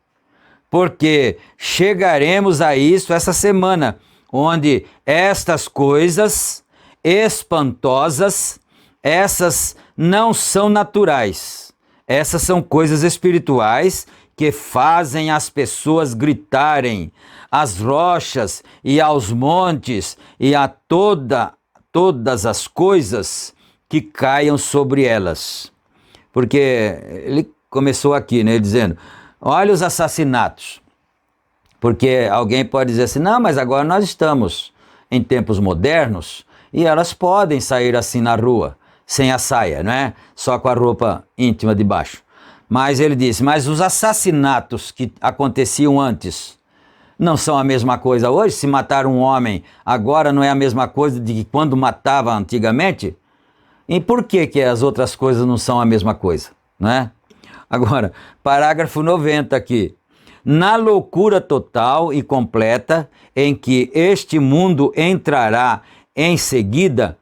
porque chegaremos a isso essa semana, onde estas coisas espantosas, essas não são naturais, essas são coisas espirituais que fazem as pessoas gritarem, às rochas e aos montes e a todas as coisas que caiam sobre elas. Porque ele começou aqui, né, dizendo, olha os assassinatos. Porque alguém pode dizer assim, não, mas agora nós estamos em tempos modernos e elas podem sair assim na rua, sem a saia, né? Só com a roupa íntima de baixo. Mas ele disse, mas os assassinatos que aconteciam antes não são a mesma coisa hoje? Se matar um homem agora não é a mesma coisa de que quando matava antigamente? E por que as outras coisas não são a mesma coisa, né? Agora, parágrafo 90 aqui. Na loucura total e completa em que este mundo entrará em seguida,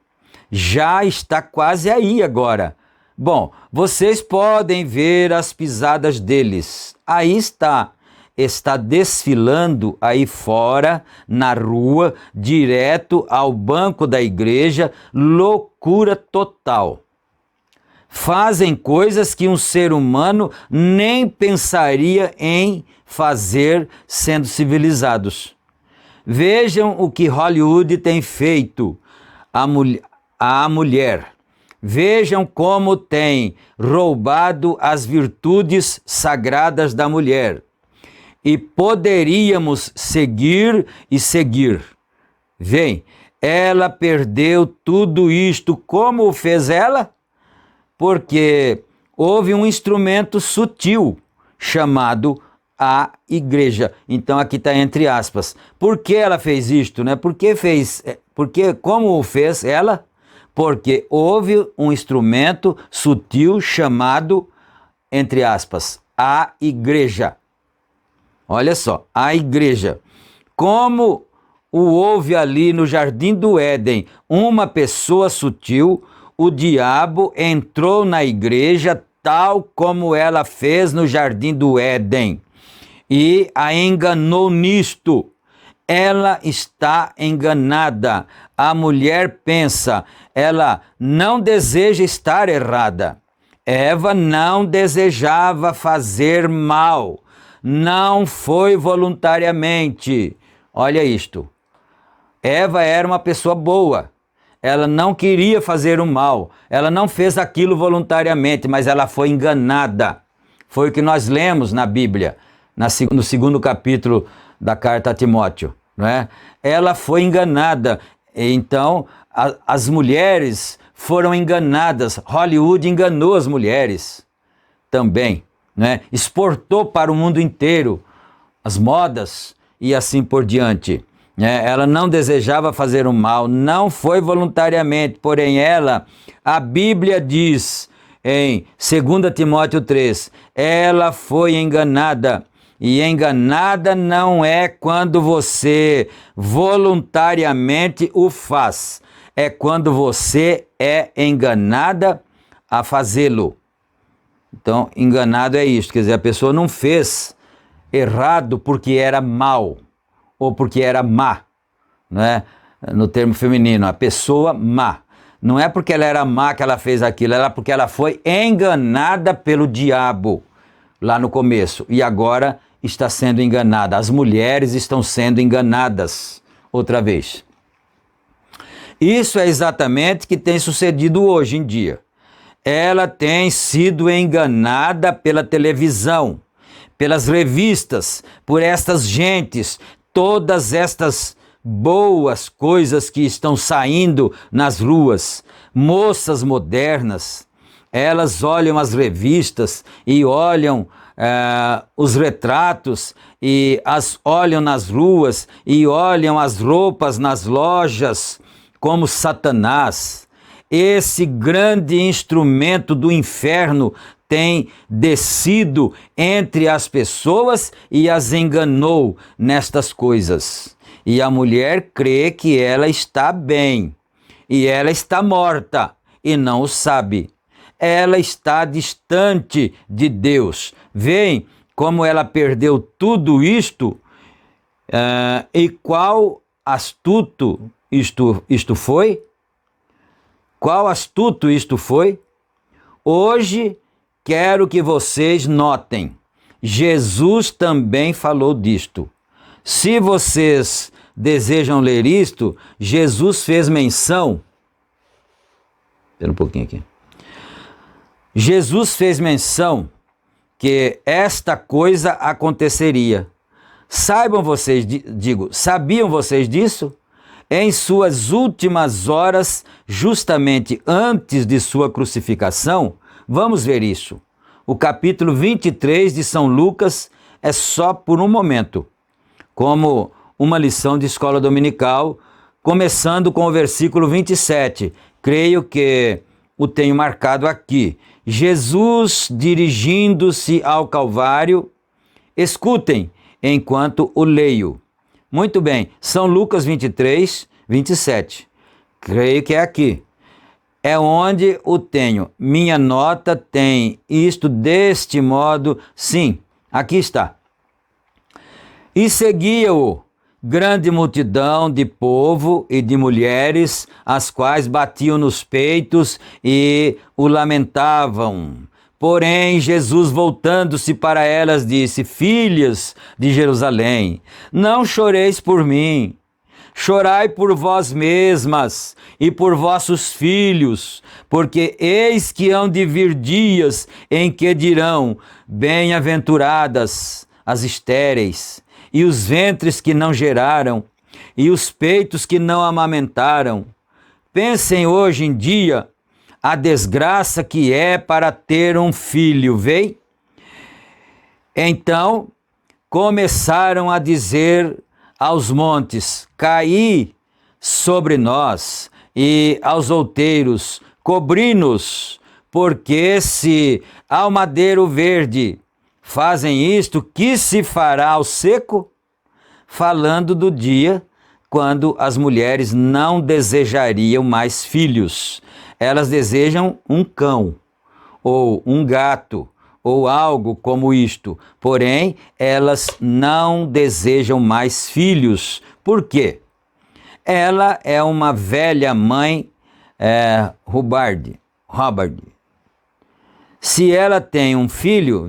já está quase aí agora. Bom, vocês podem ver as pisadas deles. Aí está desfilando aí fora, na rua, direto ao banco da igreja, loucura total. Fazem coisas que um ser humano nem pensaria em fazer sendo civilizados. Vejam o que Hollywood tem feito à mulher. Vejam como tem roubado as virtudes sagradas da mulher. E poderíamos seguir e seguir. Vem, ela perdeu tudo isto. Como fez ela? Porque houve um instrumento sutil chamado a igreja. Então aqui está entre aspas. Por que ela fez isto, né? Como fez ela? Porque houve um instrumento sutil chamado, entre aspas, a igreja. Olha só, a igreja. Como houve ali no Jardim do Éden uma pessoa sutil, o diabo entrou na igreja tal como ela fez no Jardim do Éden e a enganou nisto. Ela está enganada. A mulher pensa, ela não deseja estar errada. Eva não desejava fazer mal. Não foi voluntariamente. Olha isto. Eva era uma pessoa boa. Ela não queria fazer o mal. Ela não fez aquilo voluntariamente, mas ela foi enganada. Foi o que nós lemos na Bíblia, no segundo capítulo da carta a Timóteo, não é? Ela foi enganada. Então, as mulheres foram enganadas. Hollywood enganou as mulheres também, né? Exportou para o mundo inteiro as modas e assim por diante. Ela não desejava fazer o mal, não foi voluntariamente, porém a Bíblia diz em 2 Timóteo 3, ela foi enganada. E enganada não é quando você voluntariamente o faz, é quando você é enganada a fazê-lo. Então, enganado é isso, quer dizer, a pessoa não fez errado porque era mal, ou porque era má, né? No termo feminino, a pessoa má. Não é porque ela era má que ela fez aquilo, era porque ela foi enganada pelo diabo lá no começo, e agora está sendo enganada. As mulheres estão sendo enganadas outra vez. Isso é exatamente o que tem sucedido hoje em dia. ela tem sido enganada pela televisão, pelas revistas, por estas gentes, todas estas boas coisas que estão saindo nas ruas, moças modernas, elas olham as revistas e olham os retratos e olham nas ruas e olham as roupas nas lojas como Satanás. Esse grande instrumento do inferno tem descido entre as pessoas e as enganou nestas coisas. E a mulher crê que ela está bem, e ela está morta, e não o sabe. Ela está distante de Deus. Veem como ela perdeu tudo isto, e qual astuto isto foi? Qual astuto isto foi? Hoje quero que vocês notem, Jesus também falou disto. Se vocês desejam ler isto, Jesus fez menção. Espera um pouquinho aqui. Jesus fez menção que esta coisa aconteceria. Sabiam vocês disso? Em suas últimas horas, justamente antes de sua crucificação, vamos ver isso. O capítulo 23 de São Lucas é só por um momento, como uma lição de escola dominical, começando com o versículo 27. Creio que o tenho marcado aqui. Jesus dirigindo-se ao Calvário, escutem enquanto o leio. Muito bem, São Lucas 23, 27. Creio que é aqui. É onde o tenho. Minha nota tem isto deste modo. Sim, aqui está. E seguia-o grande multidão de povo e de mulheres, as quais batiam nos peitos e o lamentavam. Porém, Jesus, voltando-se para elas, disse: Filhas de Jerusalém, não choreis por mim, chorai por vós mesmas e por vossos filhos, porque eis que hão de vir dias em que dirão: bem-aventuradas as estéreis, e os ventres que não geraram, e os peitos que não amamentaram. Pensem hoje em dia a desgraça que é para ter um filho, vê? Então começaram a dizer aos montes: caí sobre nós, e aos outeiros: cobri-nos, porque se ao madeiro verde fazem isto, que se fará ao seco? Falando do dia quando as mulheres não desejariam mais filhos. Elas desejam um cão, ou um gato, ou algo como isto. Porém, elas não desejam mais filhos. Por quê? Ela é uma velha mãe Hubbard. Se ela tem um filho,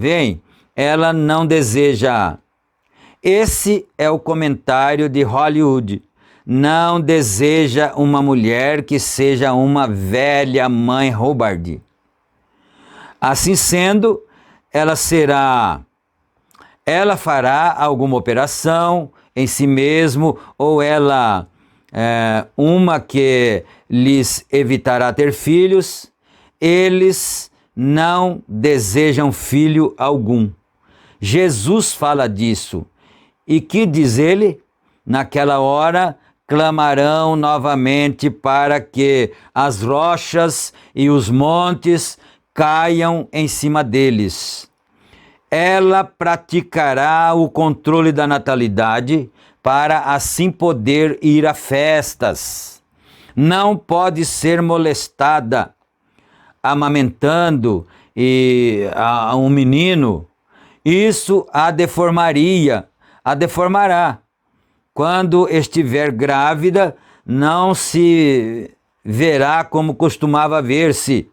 ela não deseja. Esse é o comentário de Hollywood. Não deseja uma mulher que seja uma velha mãe Hubbard. Assim sendo, ela fará alguma operação em si mesmo, ou ela uma que lhes evitará ter filhos. Eles não desejam filho algum. Jesus fala disso. E que diz ele? Naquela hora clamarão novamente para que as rochas e os montes caiam em cima deles. Ela praticará o controle da natalidade para assim poder ir a festas. Não pode ser molestada amamentando a um menino. Isso a deformará. Quando estiver grávida, não se verá como costumava ver-se,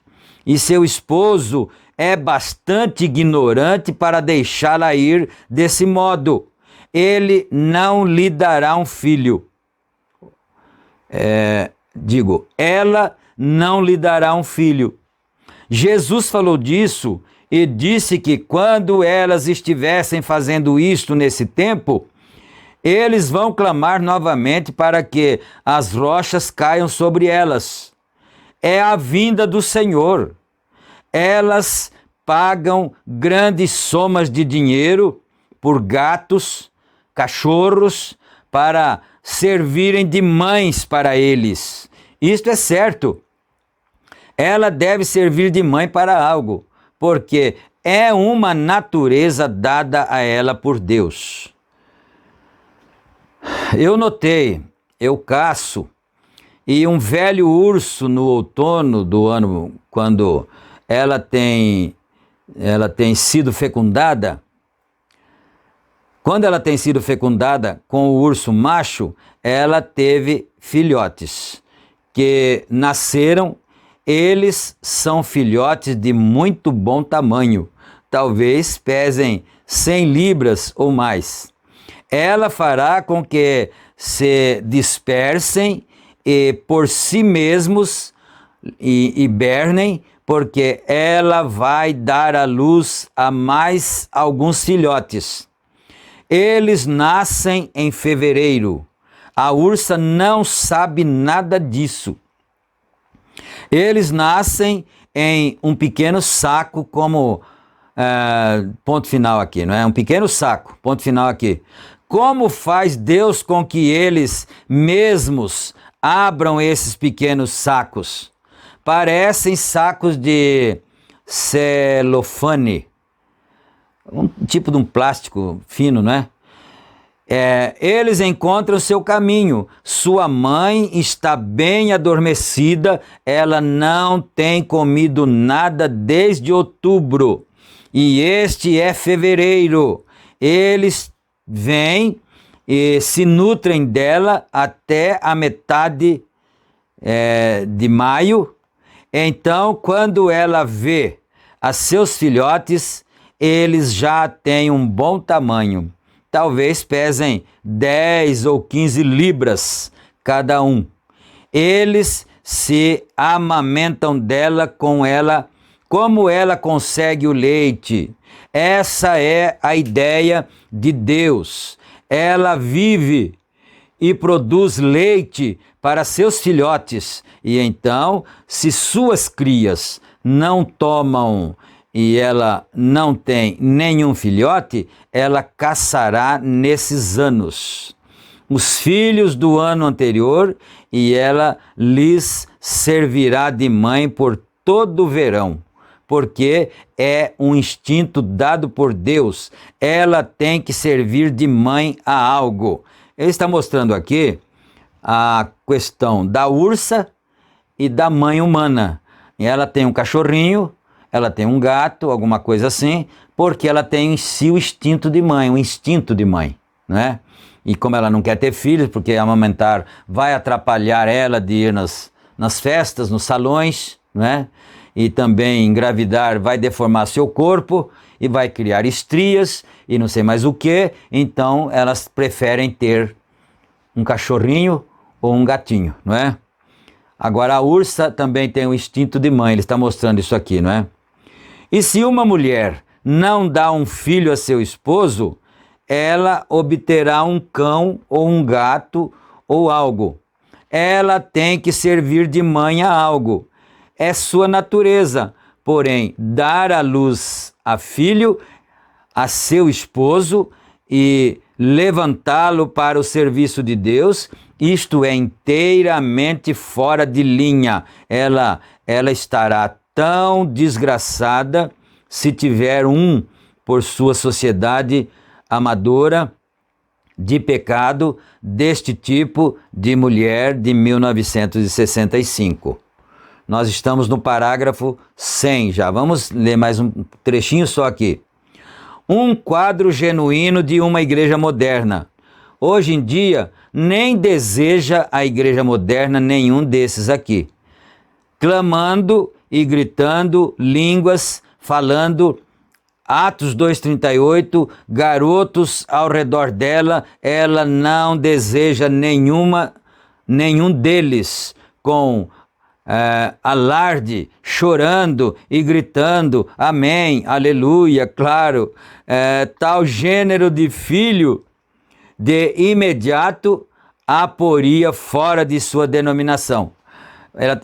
e seu esposo é bastante ignorante para deixá-la ir desse modo. Ele não lhe dará um filho. Ela não lhe dará um filho. Jesus falou disso e disse que quando elas estivessem fazendo isto nesse tempo, eles vão clamar novamente para que as rochas caiam sobre elas. É a vinda do Senhor. Elas pagam grandes somas de dinheiro por gatos, cachorros, para servirem de mães para eles. Isto é certo. Ela deve servir de mãe para algo, porque é uma natureza dada a ela por Deus. Eu notei, eu caço, e um velho urso no outono do ano, quando ela tem sido fecundada, quando ela tem sido fecundada com o urso macho, ela teve filhotes que nasceram. Eles são filhotes de muito bom tamanho, talvez pesem 100 libras ou mais. Ela fará com que se dispersem e por si mesmos hibernem, porque ela vai dar à luz a mais alguns filhotes. Eles nascem em fevereiro. A ursa não sabe nada disso. Eles nascem em um pequeno saco, como ponto final aqui, não é? Um pequeno saco, ponto final aqui. Como faz Deus com que eles mesmos abram esses pequenos sacos? Parecem sacos de celofane, um tipo de um plástico fino, não é? Eles encontram seu caminho. Sua mãe está bem adormecida, ela não tem comido nada desde outubro, e este é fevereiro. Eles vêm e se nutrem dela até a metade de maio. Então, quando ela vê a seus filhotes, eles já têm um bom tamanho. Talvez pesem 10 ou 15 libras cada um. Eles se amamentam dela com ela, como ela consegue o leite. Essa é a ideia de Deus. Ela vive e produz leite para seus filhotes. E então, se suas crias não tomam e ela não tem nenhum filhote, ela caçará nesses anos os filhos do ano anterior, e ela lhes servirá de mãe por todo o verão, porque é um instinto dado por Deus. Ela tem que servir de mãe a algo. Ele está mostrando aqui a questão da ursa e da mãe humana. Ela tem um cachorrinho, ela tem um gato, alguma coisa assim, porque ela tem em si o instinto de mãe, né? E como ela não quer ter filhos, porque amamentar vai atrapalhar ela de ir nas festas, nos salões, né? E também engravidar vai deformar seu corpo e vai criar estrias e não sei mais o que. Então elas preferem ter um cachorrinho ou um gatinho, não é? Agora a ursa também tem o instinto de mãe, ele está mostrando isso aqui, não é? E se uma mulher não dá um filho a seu esposo, ela obterá um cão ou um gato ou algo. Ela tem que servir de mãe a algo. É sua natureza. Porém, dar à luz a filho, a seu esposo, e levantá-lo para o serviço de Deus, isto é inteiramente fora de linha. Ela estará tão desgraçada se tiver por sua sociedade amadora de pecado deste tipo de mulher de 1965. Nós estamos no parágrafo 100 já. Vamos ler mais um trechinho só aqui. Um quadro genuíno de uma igreja moderna. Hoje em dia, nem deseja a igreja moderna nenhum desses aqui. Clamando e gritando línguas, falando, Atos 2,38, garotos ao redor dela, ela não deseja nenhum deles com alarde, chorando e gritando, amém, aleluia, claro, tal gênero de filho, de imediato a poria fora de sua denominação.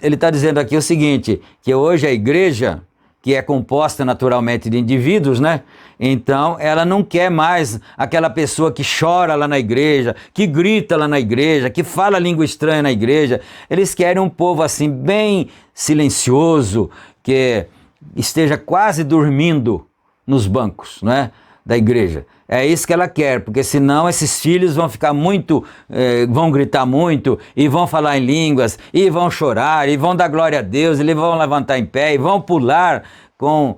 Ele está dizendo aqui o seguinte, que hoje a igreja, que é composta naturalmente de indivíduos, né? Então, ela não quer mais aquela pessoa que chora lá na igreja, que grita lá na igreja, que fala língua estranha na igreja. Eles querem um povo assim, bem silencioso, que esteja quase dormindo nos bancos, né, da igreja. É isso que ela quer, porque senão esses filhos vão ficar vão gritar muito, e vão falar em línguas, e vão chorar, e vão dar glória a Deus, e vão levantar em pé, e vão pular com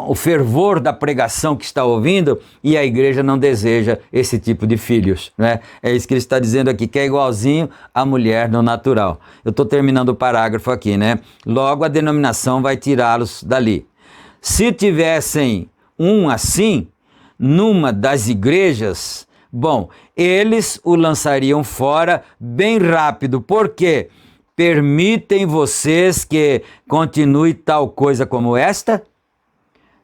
o fervor da pregação que está ouvindo, e a igreja não deseja esse tipo de filhos, né? É isso que ele está dizendo aqui, que é igualzinho à mulher no natural. Eu estou terminando o parágrafo aqui, né? Logo a denominação vai tirá-los dali. Se tivessem um assim, numa das igrejas, bom, eles o lançariam fora bem rápido, porque permitem vocês que continue tal coisa como esta?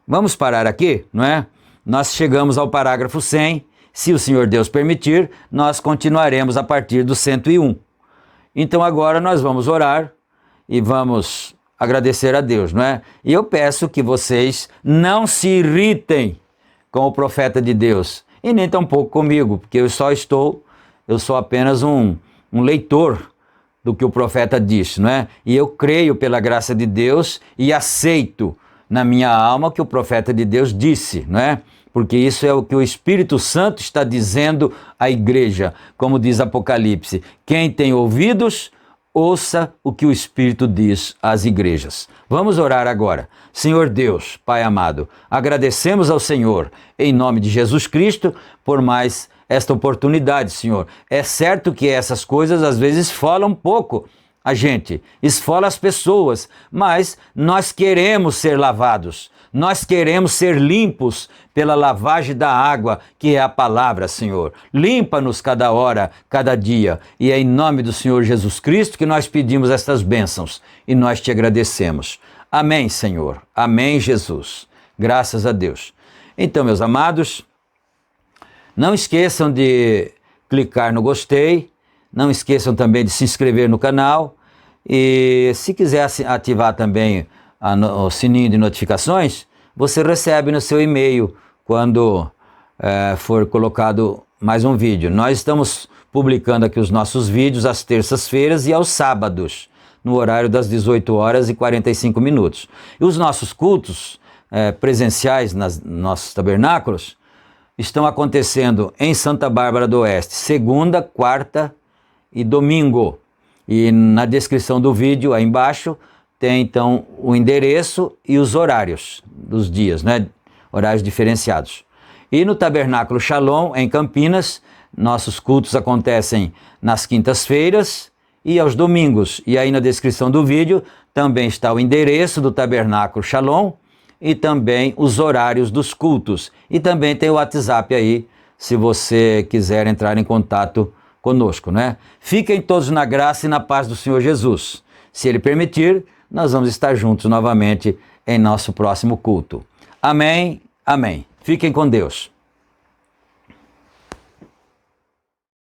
Vamos parar aqui, não é? Nós chegamos ao parágrafo 100, se o Senhor Deus permitir, nós continuaremos a partir do 101. Então agora nós vamos orar e vamos agradecer a Deus, não é? E eu peço que vocês não se irritem com o profeta de Deus, e nem tampouco comigo, porque eu sou apenas um leitor do que o profeta disse, não é? E eu creio pela graça de Deus e aceito na minha alma o que o profeta de Deus disse, não é? Porque isso é o que o Espírito Santo está dizendo à igreja, como diz Apocalipse, quem tem ouvidos, ouça o que o Espírito diz às igrejas. Vamos orar agora. Senhor Deus, Pai amado, agradecemos ao Senhor, em nome de Jesus Cristo, por mais esta oportunidade, Senhor. É certo que essas coisas às vezes esfolam um pouco a gente, esfola as pessoas, mas nós queremos ser lavados, nós queremos ser limpos pela lavagem da água, que é a palavra, Senhor. Limpa-nos cada hora, cada dia, e é em nome do Senhor Jesus Cristo que nós pedimos estas bênçãos, e nós te agradecemos. Amém, Senhor. Amém, Jesus. Graças a Deus. Então, meus amados, não esqueçam de clicar no gostei, não esqueçam também de se inscrever no canal, e se quiser ativar também o sininho de notificações, você recebe no seu e-mail quando for colocado mais um vídeo. Nós estamos publicando aqui os nossos vídeos às terças-feiras e aos sábados, no horário das 18 horas e 45 minutos. E os nossos cultos presenciais nos nossos tabernáculos estão acontecendo em Santa Bárbara do Oeste, segunda, quarta e domingo. E na descrição do vídeo, aí embaixo, tem então o endereço e os horários dos dias, né? Horários diferenciados. E no Tabernáculo Shalom, em Campinas, nossos cultos acontecem nas quintas-feiras e aos domingos. E aí na descrição do vídeo também está o endereço do Tabernáculo Shalom e também os horários dos cultos. E também tem o WhatsApp aí, se você quiser entrar em contato conosco, né? Fiquem todos na graça e na paz do Senhor Jesus. Se Ele permitir, nós vamos estar juntos novamente em nosso próximo culto. Amém, amém. Fiquem com Deus.